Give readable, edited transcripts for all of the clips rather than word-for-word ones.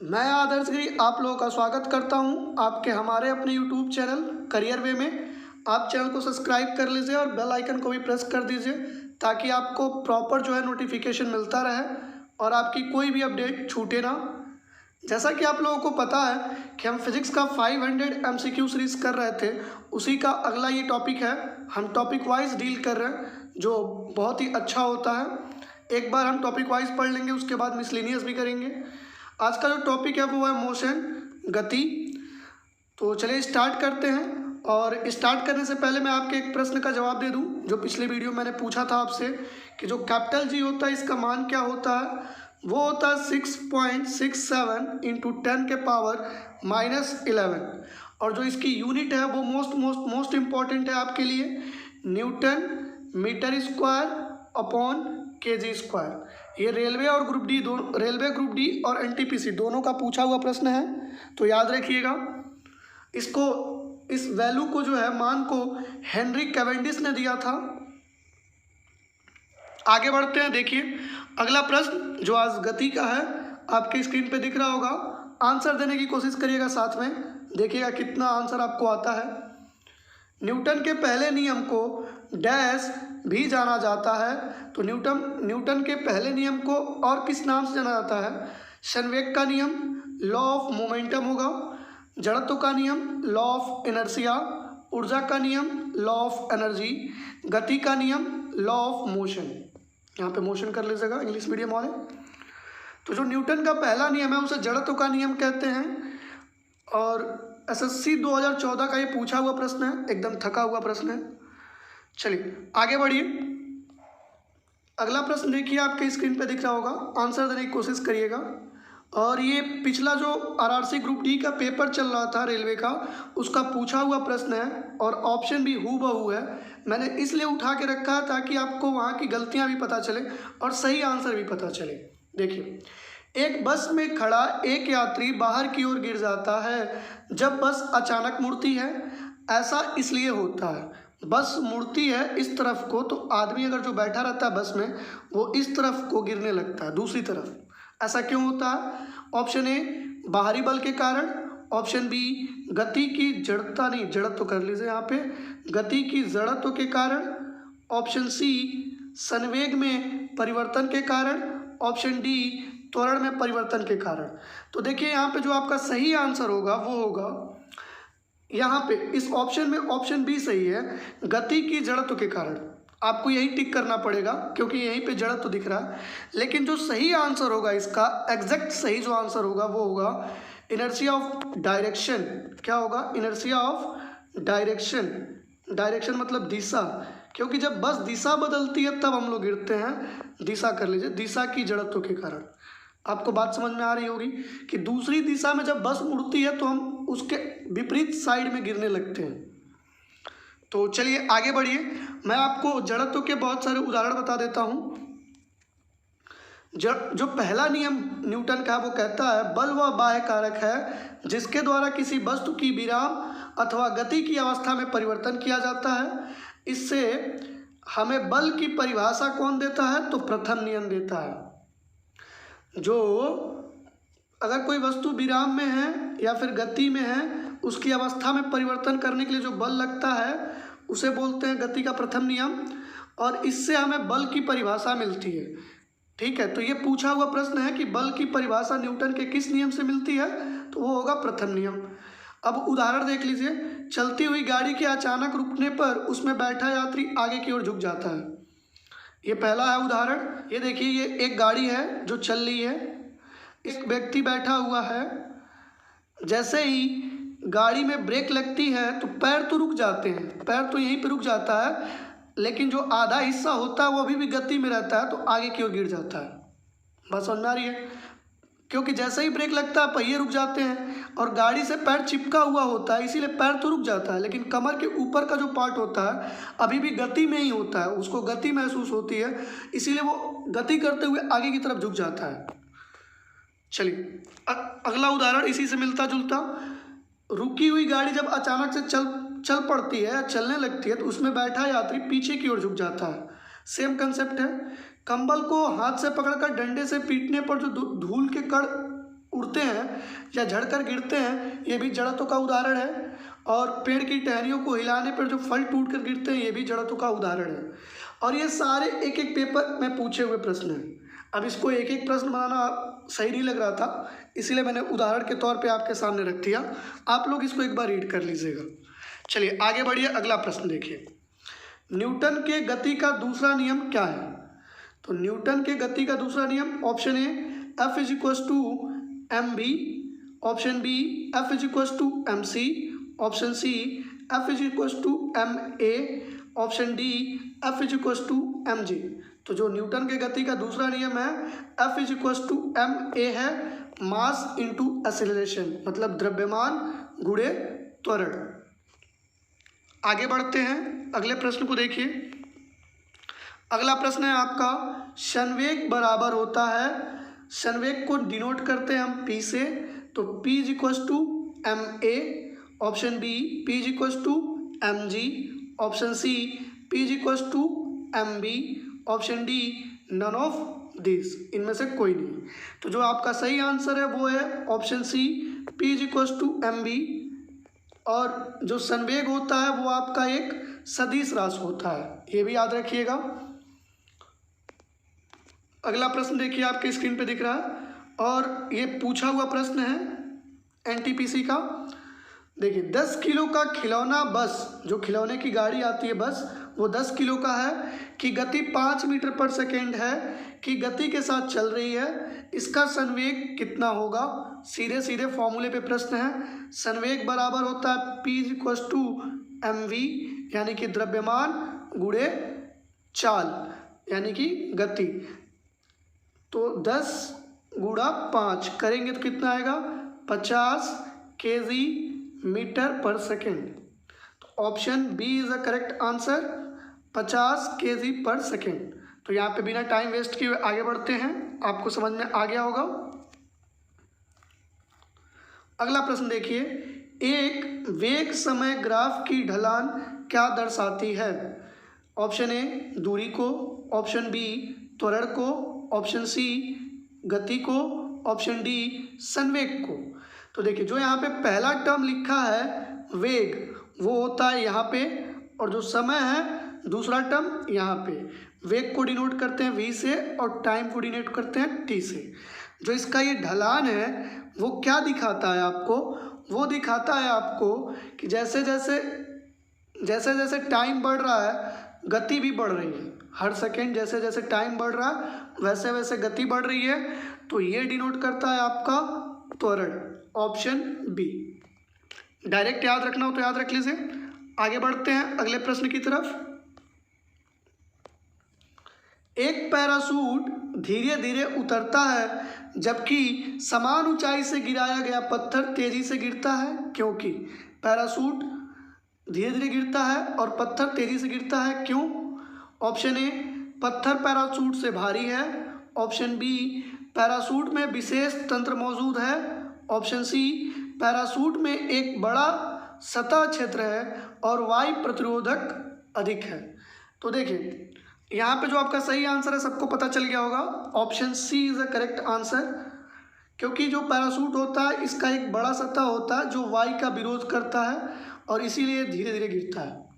मैं आदर्श गिरी आप लोगों का स्वागत करता हूं आपके हमारे अपने यूट्यूब चैनल करियर वे में। आप चैनल को सब्सक्राइब कर लीजिए और बेल आइकन को भी प्रेस कर दीजिए ताकि आपको प्रॉपर नोटिफिकेशन मिलता रहे और आपकी कोई भी अपडेट छूटे ना। जैसा कि आप लोगों को पता है कि हम फिजिक्स का 500 MCQ सीरीज कर रहे थे, उसी का अगला ये टॉपिक है। हम टॉपिक वाइज डील कर रहे हैं जो बहुत ही अच्छा होता है। एक बार हम टॉपिक वाइज पढ़ लेंगे, उसके बाद मिसलेनियस भी करेंगे। आज का जो टॉपिक है वो है मोशन, गति। तो चलिए स्टार्ट करते हैं। और स्टार्ट करने से पहले मैं आपके एक प्रश्न का जवाब दे दूं जो पिछले वीडियो मैंने पूछा था आपसे कि जो कैपिटल जी होता है इसका मान क्या होता है। वो होता है 6.67 इंटू 10 के पावर -11। और जो इसकी यूनिट है वो मोस्ट इम्पॉर्टेंट है आपके लिए, newton metre square upon KG square. ये रेलवे ग्रुप डी और एनटीपीसी दोनों का पूछा हुआ प्रश्न है, तो याद रखिएगा। इस वैल्यू को जो है मान को हेनरी कैवेंडिश ने दिया था। आगे बढ़ते हैं। देखिए अगला प्रश्न जो आज गति का है, आपके स्क्रीन पे दिख रहा होगा। आंसर देने की कोशिश करिएगा, साथ में देखिएगा कितना आंसर आपको आता है। न्यूटन के पहले नियम को डैश भी जाना जाता है। तो न्यूटन के पहले नियम को और किस नाम से जाना जाता है? संवेग का नियम, लॉ ऑफ मोमेंटम होगा। जड़त्व का नियम, लॉ ऑफ इनर्शिया। ऊर्जा का नियम, लॉ ऑफ एनर्जी। गति का नियम, लॉ ऑफ मोशन। यहाँ पे मोशन कर लीजिएगा इंग्लिश मीडियम वाले। तो जो न्यूटन का पहला नियम है उसे जड़त्व का नियम कहते हैं। और SSC 2014 का ये पूछा हुआ प्रश्न है, एकदम थका हुआ प्रश्न है। चलिए आगे बढ़िए। अगला प्रश्न देखिए, आपके स्क्रीन पे दिख रहा होगा, आंसर देने की कोशिश करिएगा। और ये पिछला जो RRC ग्रुप डी का पेपर चल रहा था रेलवे का, उसका पूछा हुआ प्रश्न है और ऑप्शन भी हूबहू है। मैंने इसलिए उठा के रखा है ताकि आपको वहाँ की गलतियाँ भी पता चले और सही आंसर भी पता चले। देखिए, एक बस में खड़ा एक यात्री बाहर की ओर गिर जाता है जब बस अचानक मुड़ती है। ऐसा इसलिए होता है, बस मुड़ती है इस तरफ को, तो आदमी अगर जो बैठा रहता है बस में वो इस तरफ को गिरने लगता है, दूसरी तरफ। ऐसा क्यों होता है? ऑप्शन ए बाहरी बल के कारण, ऑप्शन बी गति की जड़ता नहीं जड़त्व कर लीजिए यहाँ पे, गति की जड़त्व के कारण, ऑप्शन सी संवेग में परिवर्तन के कारण, ऑप्शन डी त्वरण में परिवर्तन के कारण। तो देखिए यहाँ पे जो आपका सही आंसर होगा वो होगा यहाँ पे इस ऑप्शन में, ऑप्शन बी सही है, गति की जड़त्व के कारण। आपको यही टिक करना पड़ेगा क्योंकि यहीं पे जड़त्व दिख रहा है। लेकिन जो सही आंसर होगा इसका, एग्जैक्ट सही जो आंसर होगा वो होगा इनर्शिया ऑफ डायरेक्शन। क्या होगा? Inertia of direction. डायरेक्शन मतलब दिशा, क्योंकि जब बस दिशा बदलती है तब हम लोग गिरते हैं। दिशा कर लीजिए, दिशा की जड़त्व के कारण। आपको बात समझ में आ रही होगी कि दूसरी दिशा में जब बस मुड़ती है तो हम उसके विपरीत साइड में गिरने लगते हैं। तो चलिए आगे बढ़िए, मैं आपको जड़त्व के बहुत सारे उदाहरण बता देता हूँ। जो पहला नियम न्यूटन का वो कहता है, बल वह बाह्य कारक है जिसके द्वारा किसी वस्तु की विराम अथवा गति की अवस्था में परिवर्तन किया जाता है। इससे हमें बल की परिभाषा कौन देता है? तो प्रथम नियम देता है। जो अगर कोई वस्तु विराम में है या फिर गति में है, उसकी अवस्था में परिवर्तन करने के लिए जो बल लगता है उसे बोलते हैं गति का प्रथम नियम। और इससे हमें बल की परिभाषा मिलती है। ठीक है, तो ये पूछा हुआ प्रश्न है कि बल की परिभाषा न्यूटन के किस नियम से मिलती है? तो वो होगा प्रथम नियम। अब उदाहरण देख लीजिए, चलती हुई गाड़ी के अचानक रुकने पर उसमें बैठा यात्री आगे की ओर झुक जाता है। ये पहला है उदाहरण। ये देखिए, ये एक गाड़ी है जो चल रही है, एक व्यक्ति बैठा हुआ है। जैसे ही गाड़ी में ब्रेक लगती है तो पैर तो रुक जाते हैं, पैर तो यहीं पे रुक जाता है, लेकिन जो आधा हिस्सा होता है वो अभी भी गति में रहता है, तो आगे की ओर गिर जाता है। बात समझ में आ रही है? क्योंकि जैसे ही ब्रेक लगता है पहिए रुक जाते हैं और गाड़ी से पैर चिपका हुआ होता है, इसीलिए पैर तो रुक जाता है, लेकिन कमर के ऊपर का जो पार्ट होता है अभी भी गति में ही होता है, उसको गति महसूस होती है, इसीलिए वो गति करते हुए आगे की तरफ झुक जाता है। चलिए अगला उदाहरण इसी से मिलता जुलता। रुकी हुई गाड़ी जब अचानक से चल पड़ती है या चलने लगती है तो उसमें बैठा यात्री पीछे की ओर झुक जाता है। सेम कंसेप्ट है। कंबल को हाथ से पकड़कर डंडे से पीटने पर जो धूल के कण उड़ते हैं या झड़कर गिरते हैं, ये भी जड़त्व का उदाहरण है। और पेड़ की टहनियों को हिलाने पर जो फल टूट कर गिरते हैं, ये भी जड़त्व का उदाहरण है। और ये सारे एक एक पेपर में पूछे हुए प्रश्न हैं। अब इसको एक एक प्रश्न बनाना सही नहीं लग रहा था, इसीलिए मैंने उदाहरण के तौर पे आपके सामने रख दिया। आप लोग इसको एक बार रीड कर लीजिएगा। चलिए आगे बढ़िए, अगला प्रश्न देखिए। न्यूटन के गति का दूसरा नियम क्या है? तो न्यूटन के गति का दूसरा नियम, option A F = mv, option B F = mc, option C F = ma, option D F = mg। तो जो न्यूटन के गति का दूसरा नियम है F = ma है, मास इंटू एक्सेलरेशन, मतलब द्रव्यमान गुणे त्वरण। आगे बढ़ते हैं, अगले प्रश्न को देखिए। अगला प्रश्न है आपका, संवेग बराबर होता है, संवेग को डिनोट करते हैं हम P से, तो P = ma, option B P = mg, option C P = mb, option D none of this, इनमें से कोई नहीं। तो जो आपका सही आंसर है वो है ऑप्शन सी P = mb। और जो संवेग होता है वो आपका एक सदिश राशि होता है, ये भी याद रखिएगा। अगला प्रश्न देखिए, आपके स्क्रीन पे दिख रहा है और ये पूछा हुआ प्रश्न है NTPC का। देखिए 10 किलो का खिलौना बस, जो खिलौने की गाड़ी आती है बस, वो 10 किलो का है कि गति 5 मीटर पर सेकेंड है कि गति के साथ चल रही है, इसका संवेग कितना होगा? सीधे सीधे फॉर्मूले पे प्रश्न है। संवेग बराबर होता है P = mv, यानी कि द्रव्यमान गुणे चाल, यानी कि गति। तो 10 × 5 करेंगे तो कितना आएगा? 50 kg/s। तो option B is the correct answer, 50 kg/s। तो यहाँ पे बिना टाइम वेस्ट किए आगे बढ़ते हैं, आपको समझ में आ गया होगा। अगला प्रश्न देखिए, एक वेग समय ग्राफ की ढलान क्या दर्शाती है? ऑप्शन ए दूरी को, ऑप्शन बी त्वरण को, ऑप्शन सी गति को, ऑप्शन डी संवेग को। तो देखिए जो यहाँ पे पहला टर्म लिखा है वेग, वो होता है यहाँ पे, और जो समय है दूसरा टर्म यहाँ पे। वेग को डिनोट करते हैं v से और टाइम को डिनोट करते हैं t से। जो इसका ये ढलान है वो क्या दिखाता है आपको? वो दिखाता है आपको कि जैसे जैसे टाइम बढ़ रहा है गति भी बढ़ रही है। हर सेकेंड जैसे जैसे टाइम बढ़ रहा है वैसे वैसे गति बढ़ रही है। तो ये डिनोट करता है आपका त्वरण, ऑप्शन बी। डायरेक्ट याद रखना हो तो याद रख लीजिए। आगे बढ़ते हैं अगले प्रश्न की तरफ। एक पैराशूट धीरे धीरे उतरता है जबकि समान ऊंचाई से गिराया गया पत्थर तेजी से गिरता है, क्योंकि पैराशूट धीरे धीरे गिरता है और पत्थर तेजी से गिरता है, क्यों? ऑप्शन ए पत्थर पैराशूट से भारी है, ऑप्शन बी पैराशूट में विशेष तंत्र मौजूद है, ऑप्शन सी पैराशूट में एक बड़ा सतह क्षेत्र है और वायु प्रतिरोधक अधिक है। तो देखिए यहाँ पे जो आपका सही आंसर है सबको पता चल गया होगा, option C is the correct answer. क्योंकि जो पैराशूट होता है इसका एक बड़ा सतह होता है जो वायु का विरोध करता है और इसीलिए धीरे धीरे गिरता है।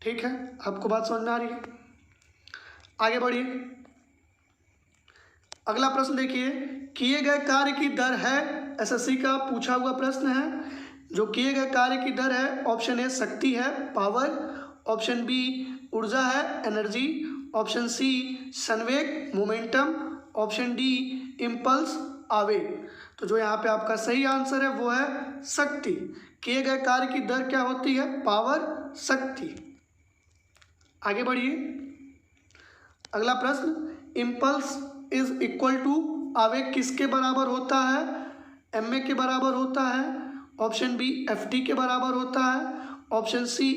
ठीक है, आपको बात समझ में आ रही है? आगे बढ़िए। अगला प्रश्न देखिए, किए गए कार्य की दर है, एसएससी का पूछा हुआ प्रश्न है। जो किए गए कार्य की दर है, ऑप्शन ए शक्ति है, पावर, ऑप्शन बी ऊर्जा है, एनर्जी, ऑप्शन सी संवेग, मोमेंटम, ऑप्शन डी इम्पल्स, आवेग। तो जो यहाँ पे आपका सही आंसर है वो है शक्ति। किए गए कार्य की दर क्या होती है? पावर, शक्ति। आगे बढ़िए। अगला प्रश्न, इम्पल्स इज इक्वल टू, आवेग किसके बराबर होता है? ma के बराबर होता है, ऑप्शन बी ft के बराबर होता है, ऑप्शन सी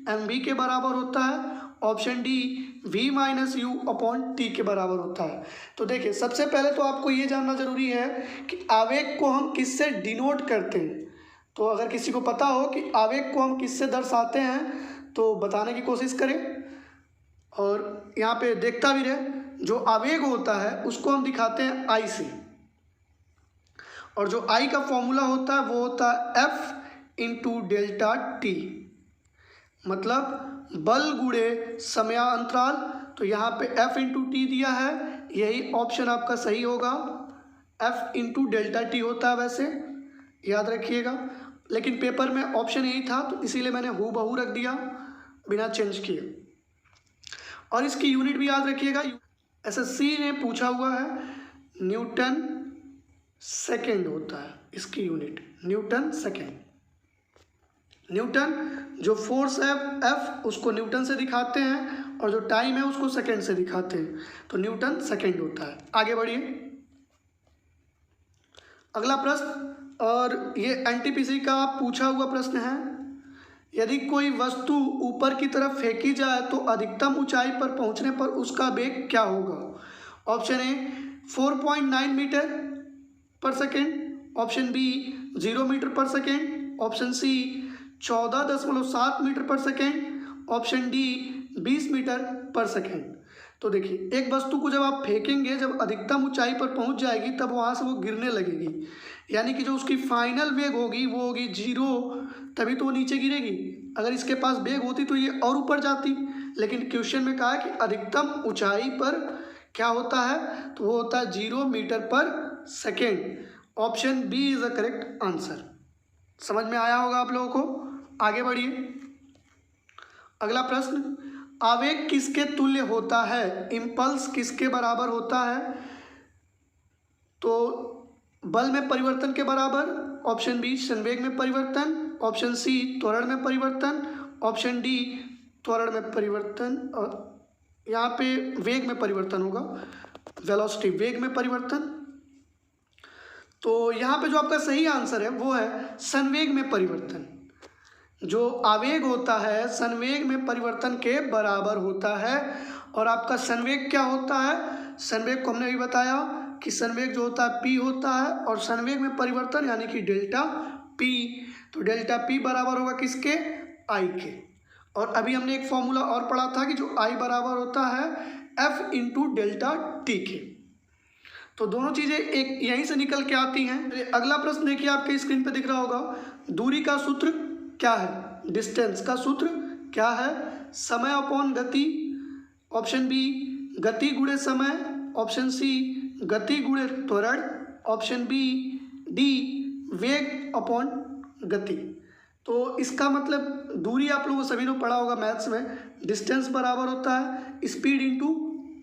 mv के बराबर होता है, ऑप्शन डी v-u/t के बराबर होता है। तो देखिए सबसे पहले तो आपको ये जानना जरूरी है कि आवेग को हम किससे डिनोट करते हैं। तो अगर किसी को पता हो कि आवेग को हम किससे दर्शाते हैं तो बताने की कोशिश करें और यहाँ पे देखता भी रहे। जो आवेग होता है उसको हम दिखाते हैं I से, और जो आई का फॉर्मूला होता है वो होता है एफ इंटू डेल्टा टी, मतलब बल गुणे समयांतराल। तो यहाँ पे एफ इंटू टी दिया है, यही ऑप्शन आपका सही होगा। एफ इंटू डेल्टा टी होता है वैसे, याद रखिएगा, लेकिन पेपर में ऑप्शन यही था तो इसीलिए मैंने हूबहू रख दिया बिना चेंज किए। और इसकी यूनिट भी याद रखिएगा, एसएससी ने पूछा हुआ है, न्यूटन सेकेंड होता है इसकी यूनिट, न्यूटन सेकेंड। न्यूटन जो फोर्स है एफ उसको न्यूटन से दिखाते हैं और जो टाइम है उसको सेकेंड से दिखाते हैं, तो न्यूटन सेकेंड होता है। आगे बढ़िए, अगला प्रश्न, और ये एनटीपीसी का पूछा हुआ प्रश्न है। यदि कोई वस्तु ऊपर की तरफ फेंकी जाए तो अधिकतम ऊंचाई पर पहुंचने पर उसका वेग क्या होगा? ऑप्शन ए 4.9 मीटर पर सेकेंड, ऑप्शन बी 0 मीटर पर सेकेंड, ऑप्शन सी 14.7 मीटर पर सेकेंड, ऑप्शन डी 20 मीटर पर सेकेंड। तो देखिए, एक वस्तु को जब आप फेंकेंगे, जब अधिकतम ऊंचाई पर पहुंच जाएगी तब वहां से वो गिरने लगेगी, यानी कि जो उसकी फाइनल वेग होगी वो होगी 0, तभी तो वो नीचे गिरेगी। अगर इसके पास वेग होती तो ये और ऊपर जाती, लेकिन क्वेश्चन में कहा है कि अधिकतम ऊंचाई पर क्या होता है, तो वो होता है 0 मीटर पर second. Option B is the correct answer. समझ में आया होगा आप लोगों को। आगे बढ़िए, अगला प्रश्न, आवेग किसके तुल्य होता है? इम्पल्स किसके बराबर होता है? तो बल में परिवर्तन के बराबर, ऑप्शन बी संवेग में परिवर्तन, ऑप्शन सी त्वरण में परिवर्तन, ऑप्शन डी त्वरण में परिवर्तन, और यहाँ पे वेग में परिवर्तन होगा, वेलोसिटी वेग में परिवर्तन। तो यहाँ पे जो आपका सही आंसर है वो है संवेग में परिवर्तन। जो आवेग होता है संवेग में परिवर्तन के बराबर होता है। और आपका संवेग क्या होता है? संवेग को हमने अभी बताया कि संवेग जो होता है p होता है, और संवेग में परिवर्तन यानी कि डेल्टा p। तो डेल्टा p बराबर होगा किसके? i के। और अभी हमने एक फॉर्मूला और पढ़ा था कि जो i बराबर होता है f इंटू डेल्टा t के। तो दोनों चीज़ें एक यहीं से निकल के आती हैं। अगला प्रश्न देखिए, आपके स्क्रीन पे दिख रहा होगा, दूरी का सूत्र क्या है? डिस्टेंस का सूत्र क्या है? समय अपॉन गति, ऑप्शन बी गति गुणे समय, ऑप्शन सी गति गुणे त्वरण, ऑप्शन बी डी वेग अपॉन गति। तो इसका मतलब दूरी आप लोगों को सभी ने पढ़ा होगा मैथ्स में, डिस्टेंस बराबर होता है स्पीड इंटू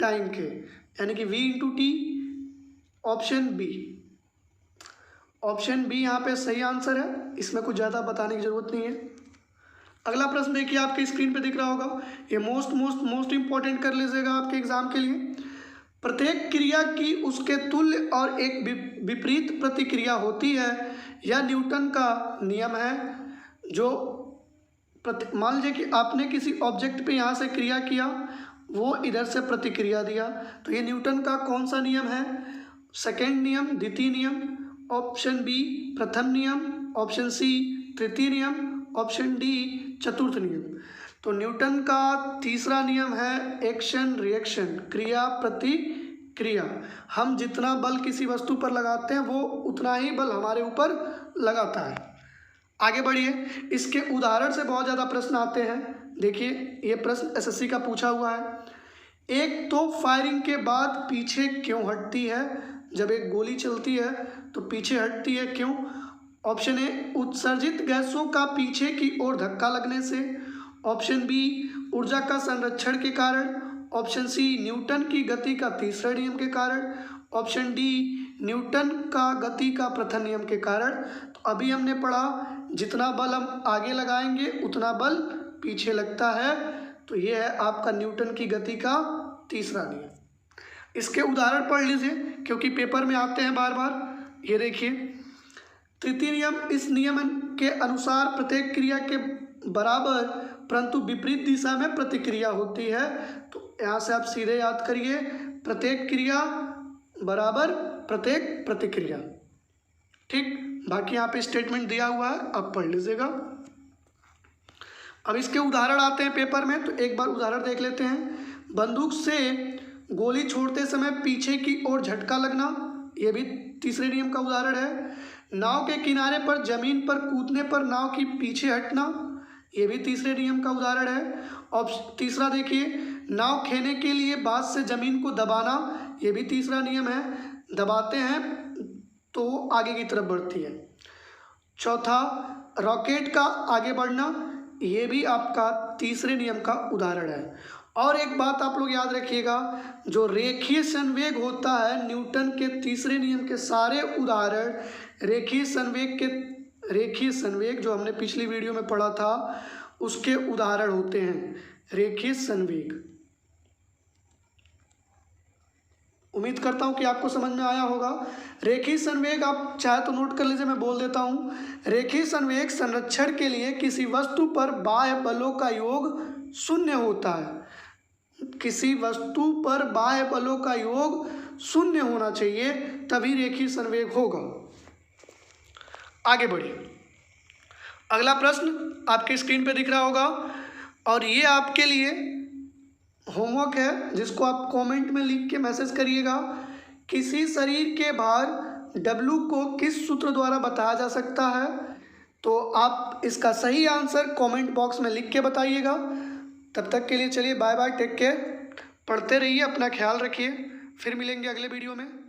टाइम के, यानी कि v into T. Option B, option B यहाँ पे सही आंसर है, इसमें कुछ ज़्यादा बताने की जरूरत नहीं है। अगला प्रश्न देखिए, आपके स्क्रीन पे दिख रहा होगा, ये मोस्ट इंपॉर्टेंट कर लीजिएगा आपके एग्जाम के लिए। प्रत्येक क्रिया की उसके तुल्य और एक विपरीत प्रतिक्रिया होती है, यह न्यूटन का नियम है। जो मान लीजिए कि आपने किसी ऑब्जेक्ट पे यहाँ से क्रिया किया, वो इधर से प्रतिक्रिया दिया, तो ये न्यूटन का कौन सा नियम है? सेकेंड नियम, द्वितीय नियम, ऑप्शन बी प्रथम नियम, ऑप्शन सी तृतीय नियम, ऑप्शन डी चतुर्थ नियम। तो न्यूटन का तीसरा नियम है एक्शन रिएक्शन, क्रिया प्रतिक्रिया। हम जितना बल किसी वस्तु पर लगाते हैं वो उतना ही बल हमारे ऊपर लगाता है। आगे बढ़िए, इसके उदाहरण से बहुत ज़्यादा प्रश्न आते हैं। देखिए, ये प्रश्न एसएससी का पूछा हुआ है। एक तो फायरिंग के बाद पीछे क्यों हटती है? जब एक गोली चलती है तो पीछे हटती है, क्यों? ऑप्शन ए उत्सर्जित गैसों का पीछे की ओर धक्का लगने से, ऑप्शन बी ऊर्जा का संरक्षण के कारण, ऑप्शन सी न्यूटन की गति का तीसरे नियम के कारण, ऑप्शन डी न्यूटन का गति का प्रथम नियम के कारण। तो अभी हमने पढ़ा जितना बल हम आगे लगाएंगे उतना बल पीछे लगता है, तो ये है आपका न्यूटन की गति का तीसरा नियम। इसके उदाहरण पढ़ लीजिए क्योंकि पेपर में आते हैं बार बार। ये देखिए, तृतीय नियम, इस नियम के अनुसार प्रत्येक क्रिया के बराबर परंतु विपरीत दिशा में प्रतिक्रिया होती है। तो यहाँ से आप सीधे याद करिए, प्रत्येक क्रिया बराबर प्रत्येक प्रतिक्रिया। ठीक, बाकी यहाँ पे स्टेटमेंट दिया हुआ है, आप पढ़ लीजिएगा। अब इसके उदाहरण आते हैं पेपर में, तो एक बार उदाहरण देख लेते हैं। बंदूक से गोली छोड़ते समय पीछे की ओर झटका लगना, ये भी तीसरे नियम का उदाहरण है। नाव के किनारे पर जमीन पर कूदने पर नाव की पीछे हटना, ये भी तीसरे नियम का उदाहरण है। और तीसरा देखिए, नाव खेने के लिए बाँस से जमीन को दबाना, ये भी तीसरा नियम है। दबाते हैं तो आगे की तरफ बढ़ती है। चौथा, रॉकेट का आगे बढ़ना, ये भी आपका तीसरे नियम का उदाहरण है। और एक बात आप लोग याद रखिएगा, जो रेखीय संवेग होता है, न्यूटन के तीसरे नियम के सारे उदाहरण रेखीय संवेग जो हमने पिछली वीडियो में पढ़ा था उसके उदाहरण होते हैं। रेखीय संवेग, उम्मीद करता हूँ कि आपको समझ में आया होगा। रेखीय संवेग आप चाहे तो नोट कर लीजिए, मैं बोल देता हूँ। रेखीय संवेग संरक्षण के लिए किसी वस्तु पर बाह्य बलों का योग शून्य होता है। किसी वस्तु पर बाह्य बलों का योग शून्य होना चाहिए, तभी रेखीय संवेग होगा। आगे बढ़िए, अगला प्रश्न आपके स्क्रीन पे दिख रहा होगा और ये आपके लिए होमवर्क है, जिसको आप कमेंट में लिख के मैसेज करिएगा। किसी शरीर के भार W को किस सूत्र द्वारा बताया जा सकता है? तो आप इसका सही आंसर कमेंट बॉक्स में लिख के बताइएगा। तब तक के लिए चलिए बाय बाय, टेक केयर, पढ़ते रहिए, अपना ख्याल रखिए, फिर मिलेंगे अगले वीडियो में।